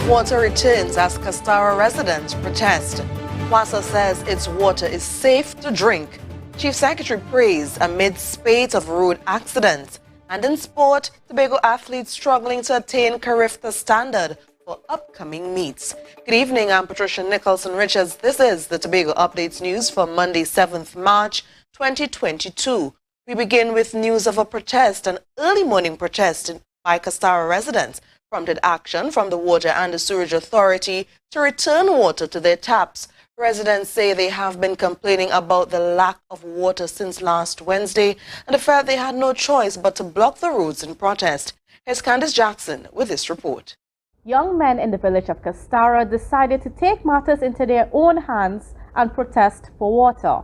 Water returns as Castara residents protest. WASA says its water is safe to drink. Chief Secretary praised amid spate of road accidents. And in sport, Tobago athletes struggling to attain Carifta standard for upcoming meets. Good evening, I'm Patricia Nicholson-Richards. This is the Tobago Updates News for Monday, 7th March 2022. We begin with news of a protest, an early morning protest by Castara residents prompted action from the Water and the Sewerage Authority to return water to their taps. Residents say they have been complaining about the lack of water since last Wednesday and felt they had no choice but to block the roads in protest. Here's Candice Jackson with this report. Young men in the village of Castara decided to take matters into their own hands and protest for water.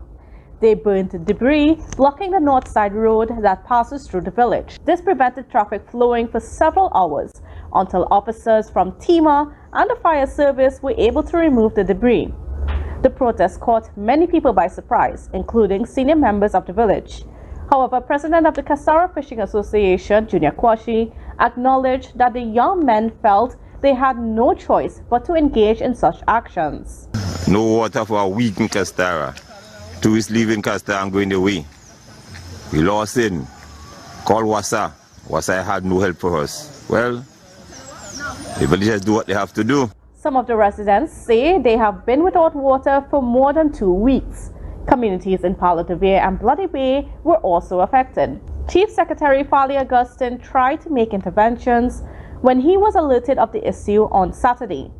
They burned debris, blocking the north side road that passes through the village. This prevented traffic flowing for several hours until officers from TEMA and the fire service were able to remove the debris. The protest caught many people by surprise, including senior members of the village. However, President of the Castara Fishing Association, Junior Kwashi, acknowledged that the young men felt they had no choice but to engage in such actions. No water for a week in Castara. Tourists leaving Castara and going away. We lost in. Call WASA. WASA had no help for us. Well, the villagers do what they have to do. Some of the residents say they have been without water for more than 2 weeks. Communities in Palatavir and Bloody Bay were also affected. Chief Secretary Fali Augustine tried to make interventions when he was alerted of the issue on Saturday.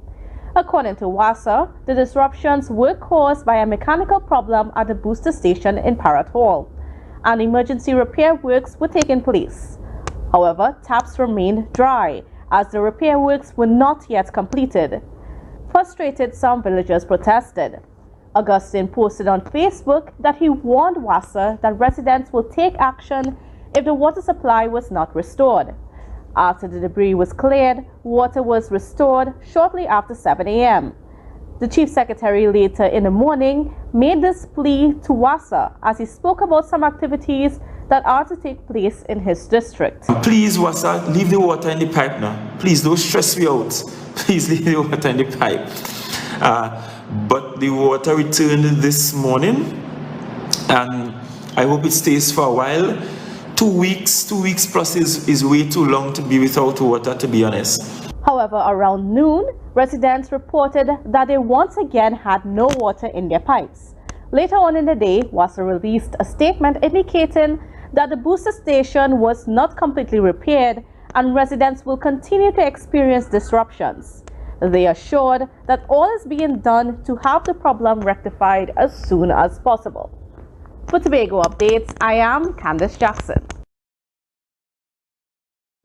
According to WASA, the disruptions were caused by a mechanical problem at the booster station in Parrot Hall, and emergency repair works were taking place. However, taps remained dry as the repair works were not yet completed. Frustrated, some villagers protested. Augustine posted on Facebook that he warned WASA that residents will take action if the water supply was not restored. After the debris was cleared, water was restored shortly after 7 a.m. The Chief Secretary later in the morning made this plea to WASA as he spoke about some activities that are to take place in his district. Please, WASA, leave the water in the pipe now. Please don't stress me out. Please leave the water in the pipe. But the water returned this morning, and I hope it stays for a while. 2 weeks plus is way too long to be without water, to be honest. However, around noon, residents reported that they once again had no water in their pipes. Later on in the day, WASA released a statement indicating that the booster station was not completely repaired and residents will continue to experience disruptions. They assured that all is being done to have the problem rectified as soon as possible. For Tobago Updates, I am Candice Jackson.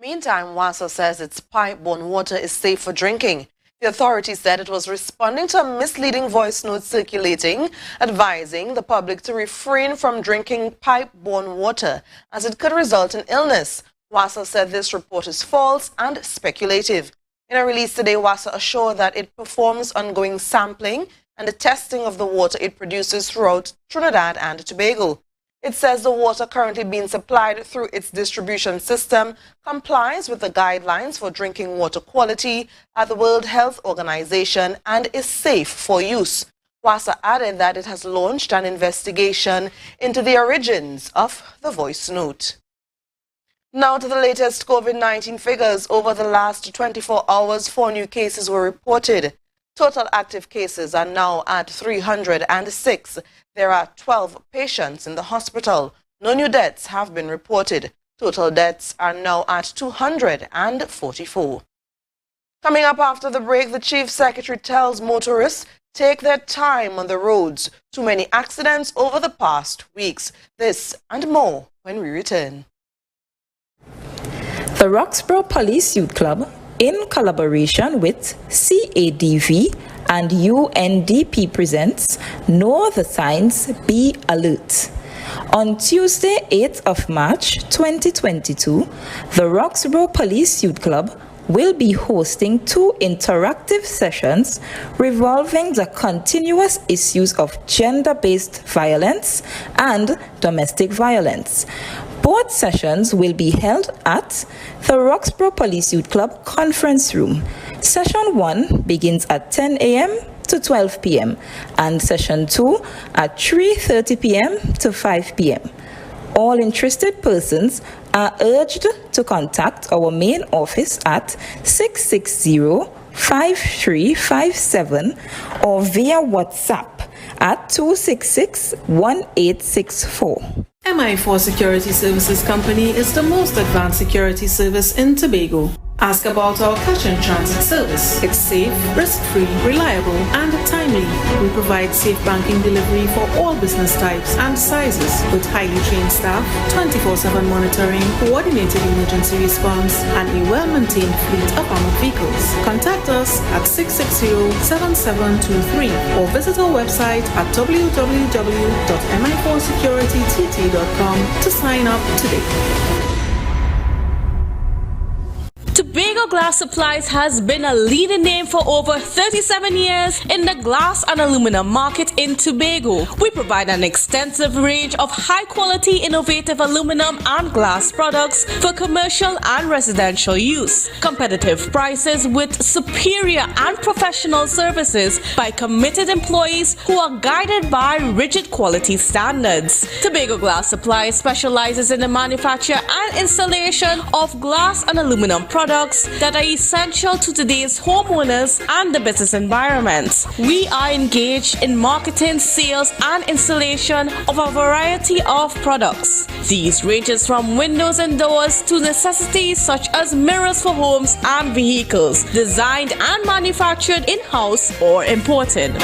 Meantime, WASA says its pipe-borne water is safe for drinking. The authority said it was responding to a misleading voice note circulating, advising the public to refrain from drinking pipe-borne water as it could result in illness. WASA said this report is false and speculative. In a release today, WASA assured that it performs ongoing sampling and the testing of the water it produces throughout Trinidad and Tobago. It says the water currently being supplied through its distribution system complies with the guidelines for drinking water quality at the World Health Organization and is safe for use. WASA added that it has launched an investigation into the origins of the voice note. Now to the latest COVID-19 figures. Over the last 24 hours, 4 new cases were reported. Total active cases are now at 306. There are 12 patients in the hospital. No new deaths have been reported. Total deaths are now at 244. Coming up after the break, the Chief Secretary tells motorists take their time on the roads. Too many accidents over the past weeks. This and more when we return. The Roxborough Police Youth Club, in collaboration with CADV and UNDP, presents Know the Signs, Be Alert. On Tuesday, 8th of March 2022, the Roxborough Police Youth Club will be hosting 2 interactive sessions revolving the continuous issues of gender-based violence and domestic violence. Both sessions will be held at the Roxborough Police Youth Club Conference Room, Session 1 begins at 10 a.m. to 12 p.m. and Session 2 at 3:30 p.m. to 5 p.m. All interested persons are urged to contact our main office at 660-5357 or via WhatsApp at 266-1864. MI4 Security Services Company is the most advanced security service in Tobago. Ask about our cash and transit service. It's safe, risk-free, reliable, and timely. We provide safe banking delivery for all business types and sizes with highly trained staff, 24/7 monitoring, coordinated emergency response, and a well-maintained fleet of armored vehicles. Contact us at 660-7723 or visit our website at www.mi4securitytt.com to sign up today. Tobago Glass Supplies has been a leading name for over 37 years in the glass and aluminum market in Tobago. We provide an extensive range of high-quality, innovative aluminum and glass products for commercial and residential use. Competitive prices with superior and professional services by committed employees who are guided by rigid quality standards. Tobago Glass Supplies specializes in the manufacture and installation of glass and aluminum products that are essential to today's homeowners and the business environment. We are engaged in marketing, sales, and installation of a variety of products. These ranges from windows and doors to necessities such as mirrors for homes and vehicles, designed and manufactured in-house or imported.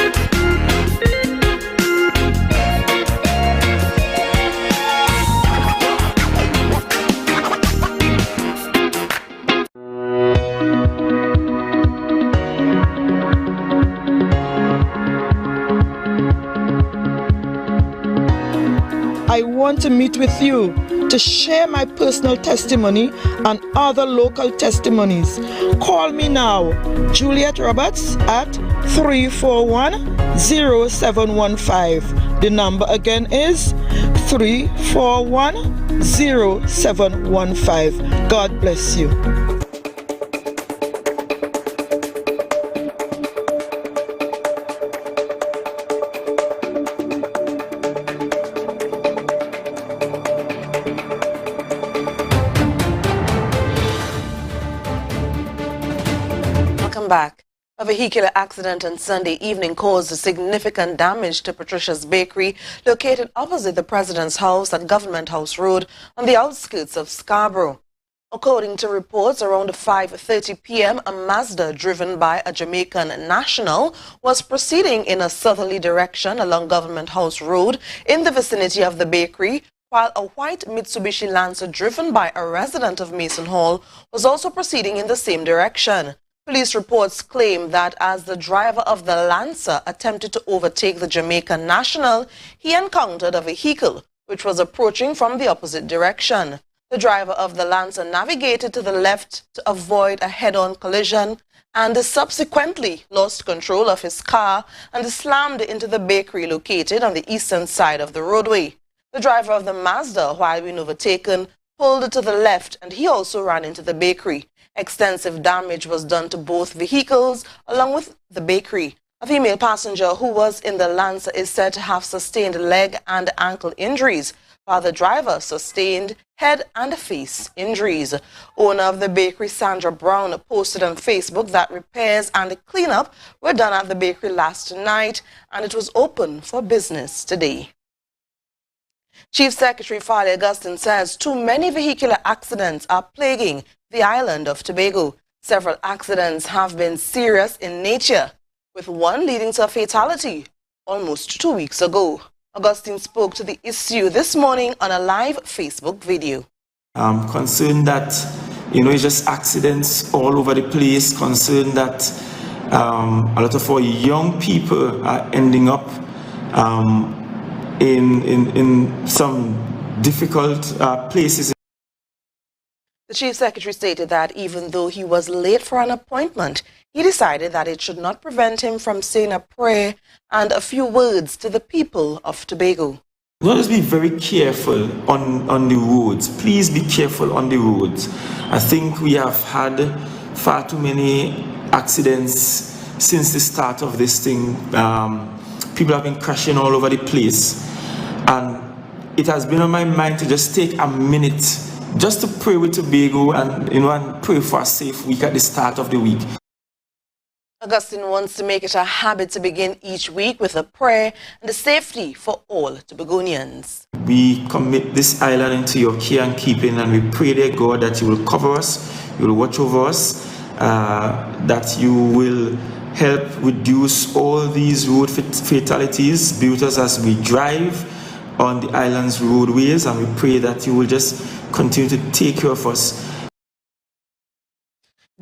I want to meet with you to share my personal testimony and other local testimonies. Call me now, Juliet Roberts, at 341-0715. The number again is 341-0715. God bless you. Back. A vehicular accident on Sunday evening caused significant damage to Patricia's Bakery, located opposite the President's House at Government House Road on the outskirts of Scarborough. According to reports, around 5:30 p.m., a Mazda driven by a Jamaican national was proceeding in a southerly direction along Government House Road in the vicinity of the bakery, while a white Mitsubishi Lancer driven by a resident of Mason Hall was also proceeding in the same direction. Police reports claim that as the driver of the Lancer attempted to overtake the Jamaican national, he encountered a vehicle which was approaching from the opposite direction. The driver of the Lancer navigated to the left to avoid a head-on collision and subsequently lost control of his car and slammed into the bakery located on the eastern side of the roadway. The driver of the Mazda, while being overtaken, pulled to the left and he also ran into the bakery. Extensive damage was done to both vehicles along with the bakery. A female passenger who was in the Lancer is said to have sustained leg and ankle injuries, while the driver sustained head and face injuries. Owner of the bakery, Sandra Brown, posted on Facebook that repairs and cleanup were done at the bakery last night and it was open for business today. Chief Secretary Farley Augustine says too many vehicular accidents are plaguing the island of Tobago. Several accidents have been serious in nature, with one leading to a fatality almost 2 weeks ago. Augustine spoke to the issue this morning on a live Facebook video. I'm concerned that, it's just accidents all over the place, concerned that a lot of our young people are ending up in some difficult places. The Chief Secretary stated that even though he was late for an appointment, he decided that it should not prevent him from saying a prayer and a few words to the people of Tobago. Let us be very careful on the roads. Please be careful on the roads. I think we have had far too many accidents since the start of this thing. People have been crashing all over the place, and it has been on my mind to just take a minute just to pray with Tobago and pray for a safe week at the start of the week. Augustine wants to make it a habit to begin each week with a prayer and the safety for all Tobagonians. We commit this island into your care and keeping, and we pray, dear God, that you will cover us, you will watch over us, that you will help reduce all these road fatalities, be with us as we drive on the island's roadways, and we pray that you will just continue to take care of us.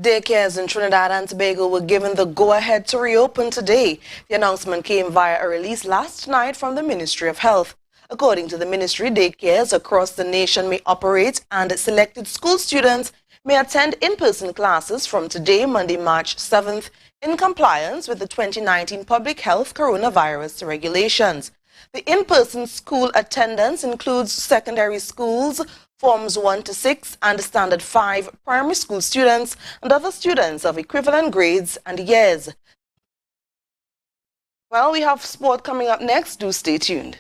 Daycares in Trinidad and Tobago were given the go-ahead to reopen today. The announcement came via a release last night from the Ministry of Health. According to the ministry, daycares across the nation may operate, and selected school students may attend in-person classes from today, Monday, March 7th, in compliance with the 2019 Public Health Coronavirus regulations. The in-person school attendance includes secondary schools, Forms 1 to 6 and Standard 5 primary school students and other students of equivalent grades and years. Well, we have sport coming up next. Do stay tuned.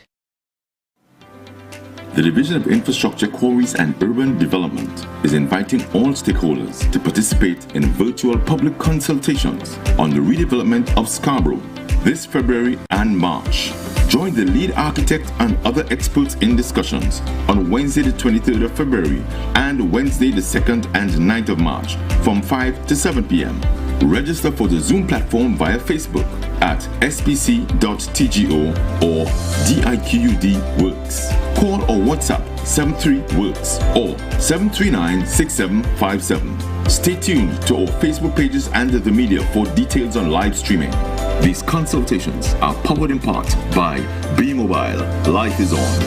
The Division of Infrastructure, Quarries and Urban Development is inviting all stakeholders to participate in virtual public consultations on the redevelopment of Scarborough this February and March. Join the lead architect and other experts in discussions on Wednesday the 23rd of February and Wednesday the 2nd and 9th of March from 5 to 7 p.m. Register for the Zoom platform via Facebook at spc.tgo or DIQUD Works. Call or WhatsApp 73-WORKS or 739-6757. Stay tuned to our Facebook pages and the media for details on live streaming. These consultations are powered in part by B-Mobile. Life is on.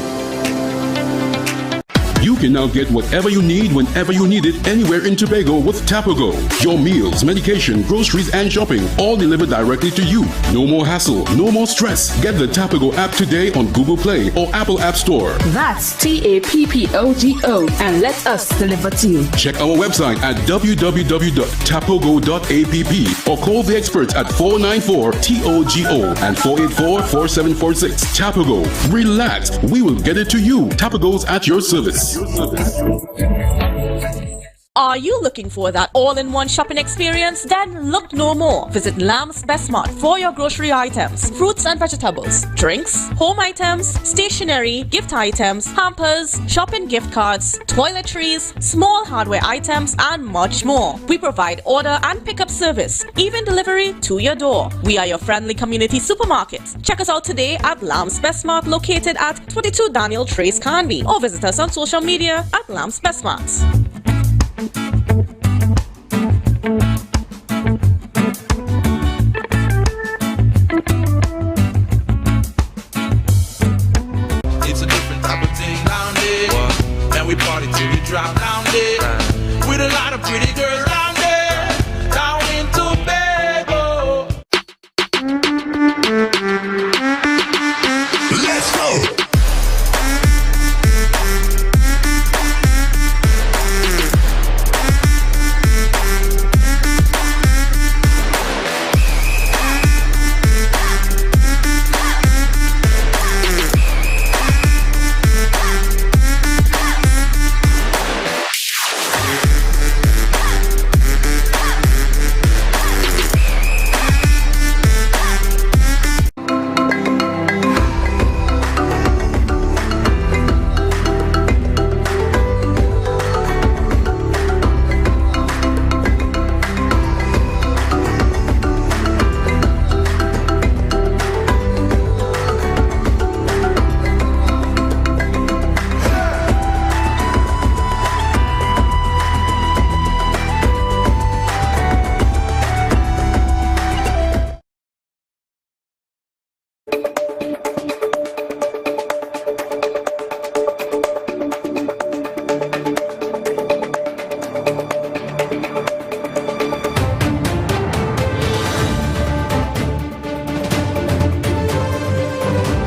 You can now get whatever you need whenever you need it anywhere in Tobago with Tobago. Your meals, medication, groceries and shopping all delivered directly to you. No more hassle, no more stress. Get the Tobago app today on Google Play or Apple App Store. That's TAPPOGO and let us deliver to you. Check our website at www.tapogo.app or call the experts at 494-TOGO and 484-4746. Tobago. Relax. We will get it to you. Tobago's at your service. Are you looking for that all-in-one shopping experience? Then look no more. Visit Lamb's Best Mart for your grocery items, fruits and vegetables, drinks, home items, stationery, gift items, hampers, shopping gift cards, toiletries, small hardware items, and much more. We provide order and pickup service, even delivery to your door. We are your friendly community supermarket. Check us out today at Lamb's Best Mart, located at 22 Daniel Trace Canby, or visit us on social media at Lamb's Best Mart. It's a different type of thing down there. Man, we party till we drop down there. With a lot of pretty girls down there. Down in Tobago. Let's go.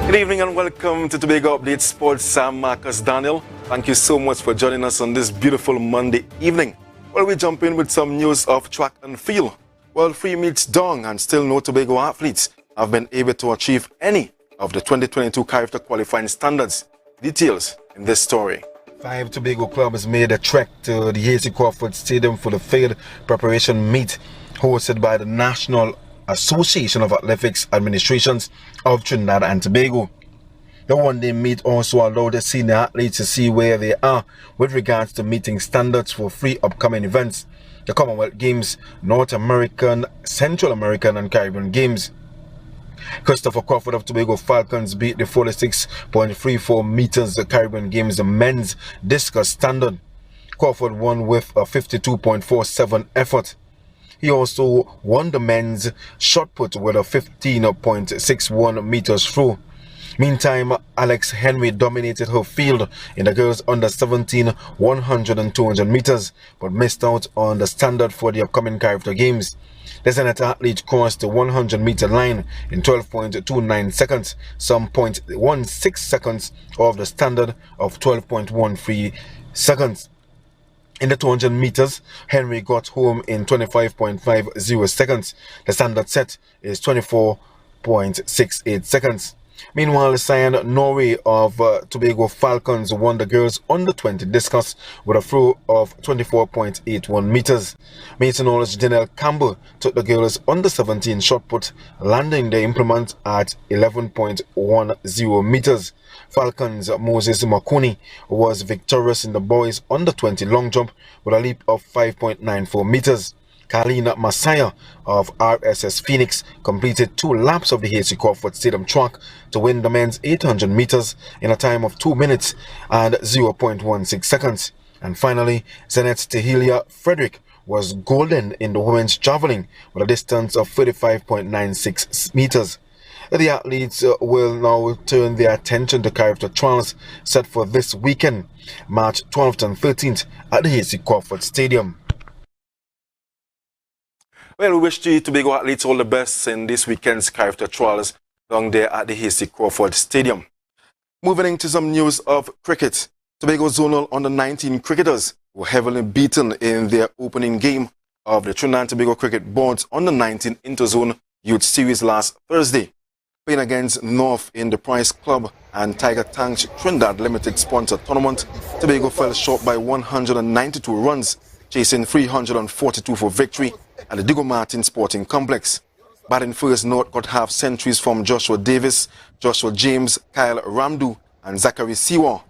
Good evening and welcome to Tobago Update Sports. I'm Marcus Daniel. Thank you so much for joining us on this beautiful Monday evening. Well, we jump in with some news of track and field. Well, 3 meets down and still no Tobago athletes have been able to achieve any of the 2022 character qualifying standards. Details in this story. 5 Tobago clubs made a trek to the Hasty Crawford Stadium for the field preparation meet hosted by the National Association of Athletics Administrations of Trinidad and Tobago. The one-day meet also allowed the senior athletes to see where they are with regards to meeting standards for 3 upcoming events: the Commonwealth Games, North American, Central American and Caribbean Games. Christopher Crawford of Tobago Falcons beat the 46.34 meters Caribbean Games, the men's discus standard. Crawford won with a 52.47 effort. He also won the men's shot put with a 15.61 meters throw. Meantime, Alex Henry dominated her field in the girls under 17 100 and 200 meters, but missed out on the standard for the upcoming character games. The Senate athlete crossed the 100 meter line in 12.29 seconds, some 0.16 seconds off the standard of 12.13 seconds. In the 200 meters, Henry got home in 25.50 seconds. The standard set is 24.68 seconds. Meanwhile, Cyan Norway of Tobago Falcons won the girls under 20 discus with a throw of 24.81 meters. Mason Hall's Janelle Campbell took the girls under 17 shot put, landing the implement at 11.10 meters. Falcons' Moses Makuni was victorious in the boys under 20 long jump with a leap of 5.94 meters. Kalina Masaya of RSS Phoenix completed 2 laps of the Hasty Crawford Stadium track to win the men's 800 meters in a time of 2 minutes and 0.16 seconds. And finally, Zenet's Tehilia Frederick was golden in the women's javelin with a distance of 35.96 meters. The athletes will now turn their attention to character trials set for this weekend, March 12th and 13th at the Hasty Crawford Stadium. Well, we wish the Tobago athletes all the best in this weekend's character trials down there at the Hasty Crawford Stadium. Moving into some news of cricket, Tobago Zonal under-19 cricketers were heavily beaten in their opening game of the Trinidad and Tobago Cricket Board's under-19 Interzone Youth Series last Thursday. Playing against North in the Price Club and Tiger Tank Trinidad Limited sponsor tournament, Tobago fell short by 192 runs, chasing 342 for victory at the Diego Martin Sporting Complex. Batting first, North got half centuries from Joshua Davis, Joshua James, Kyle Ramdu and Zachary Siwa.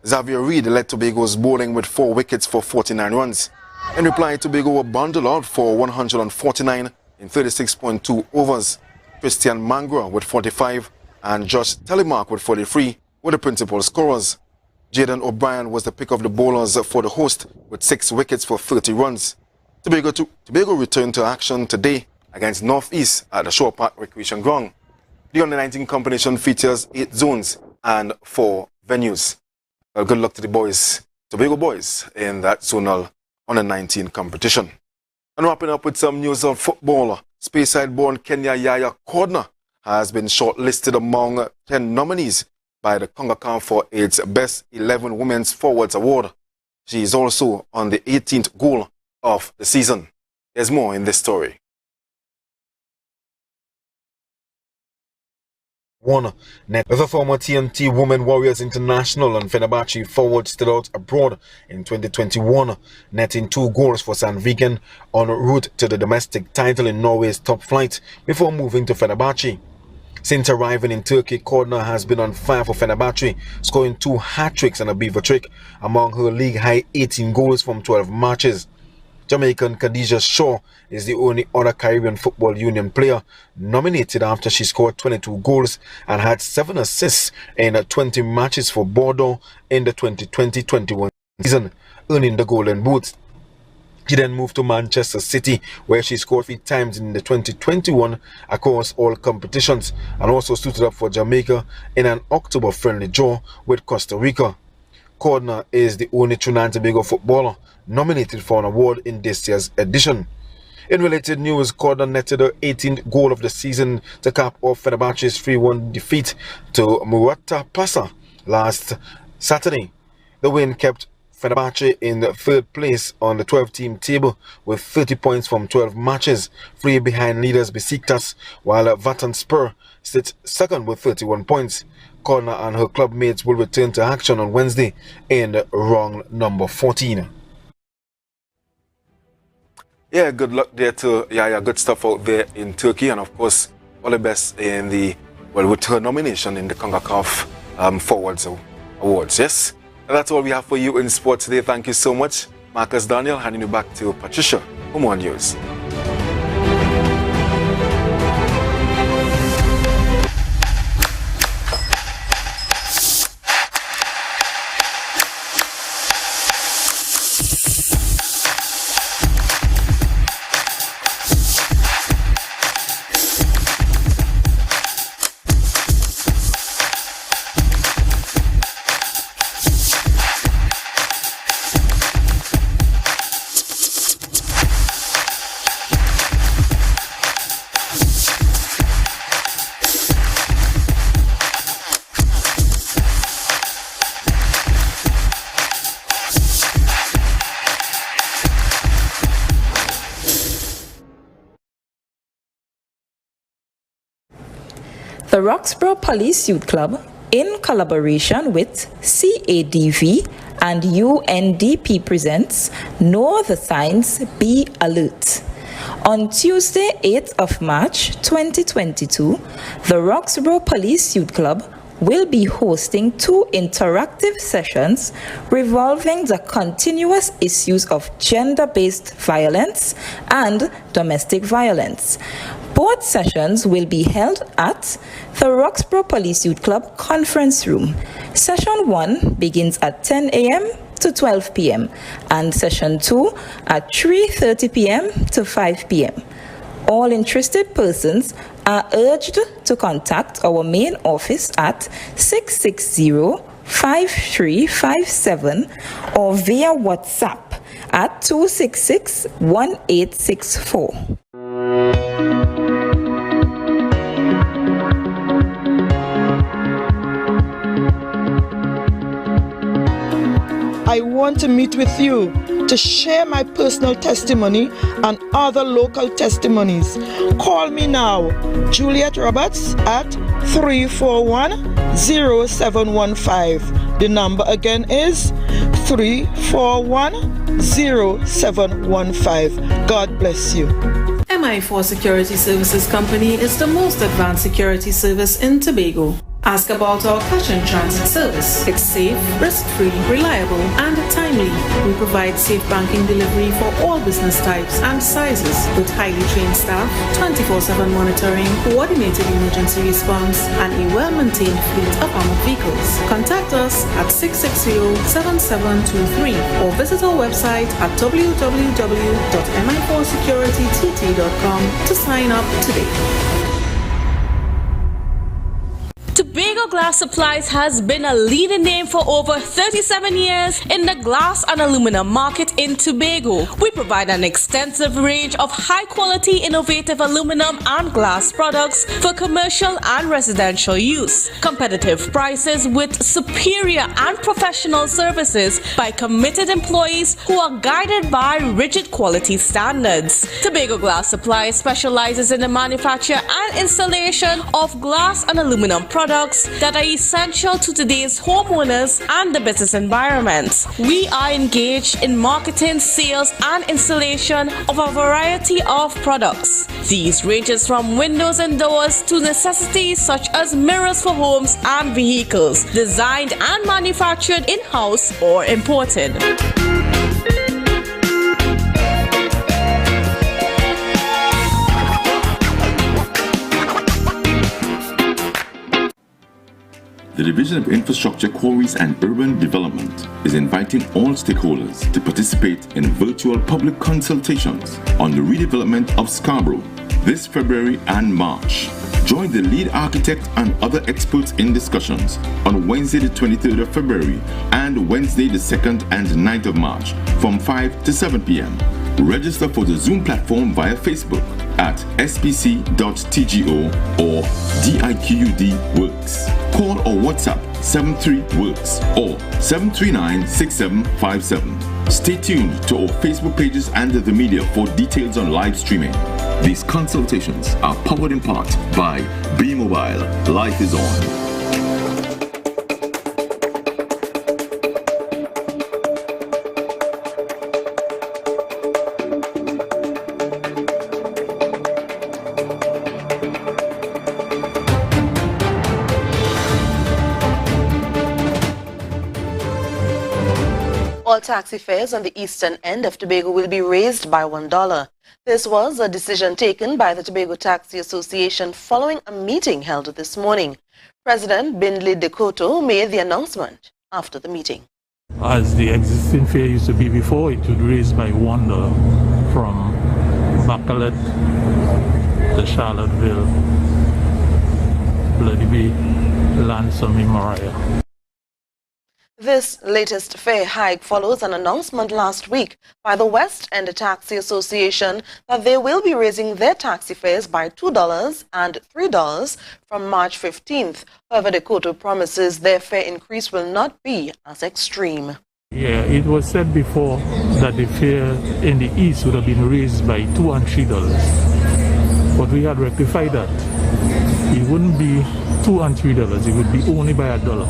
Xavier Reid led Tobago's bowling with 4 wickets for 49 runs. In reply, Tobago were bundled out for 149 in 36.2 overs. Christian Mangra with 45 and Josh Telemark with 43 were the principal scorers. Jaden O'Brien was the pick of the bowlers for the host with 6 wickets for 30 runs. Tobago returned to action today against Northeast at the Shore Park Recreation Ground. The under-19 competition features 8 zones and 4 venues. Well, good luck to the boys, Tobago boys, in that zonal under-19 competition. And wrapping up with some news of football, Speyside-born Kenya Yaya Cordner has been shortlisted among 10 nominees by the CONCACAF for its Best 11 Women's Forwards Award. She is also on the 18th goal of the season. There's more in this story. One net with a former TNT Women Warriors International and Fenerbahce forward stood out abroad in 2021, netting 2 goals for San Vigen en route to the domestic title in Norway's top flight before moving to Fenerbahce. Since arriving in Turkey, Cordner has been on fire for Fenerbahce, scoring 2 hat-tricks and a beaver trick among her league-high 18 goals from 12 matches. Jamaican Khadija Shaw is the only other Caribbean Football Union player nominated after she scored 22 goals and had 7 assists in 20 matches for Bordeaux in the 2020-21 season, earning the Golden Boot. She then moved to Manchester City, where she scored 3 times in the 2021 across all competitions, and also suited up for Jamaica in an October friendly draw with Costa Rica. Cordner is the only Trinidad and Tobago footballer nominated for an award in this year's edition. In related news, Cordner netted her 18th goal of the season to cap off Fenerbahce's 3-1 defeat to Murata Pasa last Saturday. The win kept Fenerbahce in third place on the 12-team table with 30 points from 12 matches, 3 behind leaders Besiktas, while Vatanspor sits second with 31 points. Corner and her club mates will return to action on Wednesday in round number 14. Yeah, good luck there to good stuff out there in Turkey, and of course, all the best in the with her nomination in the CONCACAF Forwards Awards. Yes, and that's all we have for you in sports today. Thank you so much, Marcus Daniel. Handing you back to Patricia for more news. The Roxborough Police Youth Club, in collaboration with CADV and UNDP, presents Know the Signs, Be Alert. On Tuesday, 8th of March 2022, the Roxborough Police Youth Club will be hosting 2 interactive sessions revolving the continuous issues of gender-based violence and domestic violence. Both sessions will be held at the Roxborough Police Youth Club Conference Room. Session 1 begins at 10 a.m. to 12 p.m. and Session 2 at 3:30 p.m. to 5 p.m. All interested persons are urged to contact our main office at 660-5357 or via WhatsApp at 266-1864. I want to meet with you to share my personal testimony and other local testimonies. Call me now, Juliet Roberts, at 341-0715. The number again is 341-0715. God bless you. MI4 Security Services Company is the most advanced security service in Tobago. Ask about our cash and transit service. It's safe, risk-free, reliable, and timely. We provide safe banking delivery for all business types and sizes with highly trained staff, 24/7 monitoring, coordinated emergency response, and a well-maintained fleet of armored vehicles. Contact us at 660-7723 or visit our website at www.mi4securitytt.com to sign up today. Tobago Glass Supplies has been a leading name for over 37 years in the glass and aluminum market in Tobago. We provide an extensive range of high-quality, innovative aluminum and glass products for commercial and residential use. Competitive prices with superior and professional services by committed employees who are guided by rigid quality standards. Tobago Glass Supplies specializes in the manufacture and installation of glass and aluminum products that are essential to today's homeowners and the business environment. We are engaged in marketing, sales, and installation of a variety of products. These ranges from windows and doors to necessities such as mirrors for homes and vehicles, designed and manufactured in-house or imported. The Division of Infrastructure, Quarries and Urban Development is inviting all stakeholders to participate in virtual public consultations on the redevelopment of Scarborough this February and March. Join the lead architect and other experts in discussions on Wednesday the 23rd of February and Wednesday the 2nd and 9th of March from 5 to 7 p.m. Register for the Zoom platform via Facebook at spc.tgo or DIQUD Works. Call or WhatsApp 73-WORKS or 739-6757. Stay tuned to our Facebook pages and the media for details on live streaming. These consultations are powered in part by B-Mobile. Life is on. All taxi fares on the eastern end of Tobago will be raised by $1. This was a decision taken by the Tobago Taxi Association following a meeting held this morning. President Bindley Dekoto made the announcement after the meeting. As the existing fare used to be before, it would raise by $1 from Bacalet to Charlottesville, Bloody Bay, Lansom, and Mariah. This latest fare hike follows an announcement last week by the West End Taxi Association that they will be raising their taxi fares by $2 and $3 from March 15th. However, Dekoto promises their fare increase will not be as extreme. Yeah, it was said before that the fare in the east would have been raised by $2 and $3. But we had rectified that. It wouldn't be $2 and $3, it would be only by $1.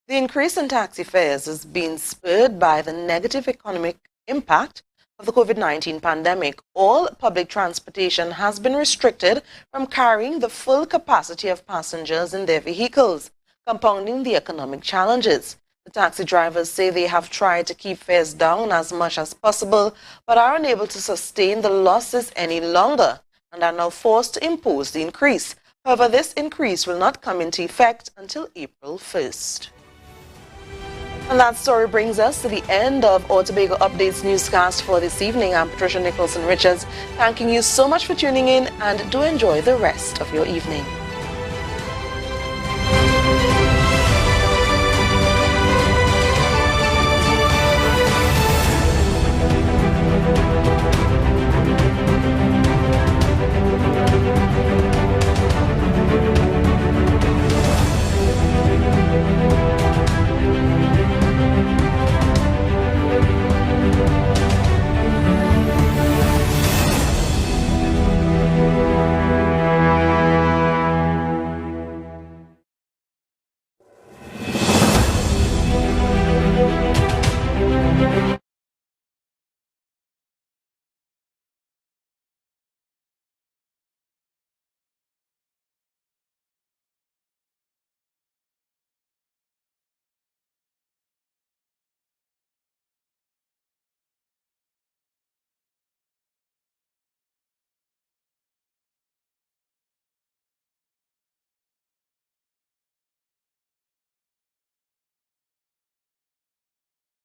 The increase in taxi fares is being spurred by the negative economic impact of the COVID-19 pandemic. All public transportation has been restricted from carrying the full capacity of passengers in their vehicles, compounding the economic challenges. The taxi drivers say they have tried to keep fares down as much as possible, but are unable to sustain the losses any longer and are now forced to impose the increase. However, this increase will not come into effect until April 1st. And that story brings us to the end of our Tobago Updates newscast for this evening. I'm Patricia Nicholson Richards, thanking you so much for tuning in, and do enjoy the rest of your evening.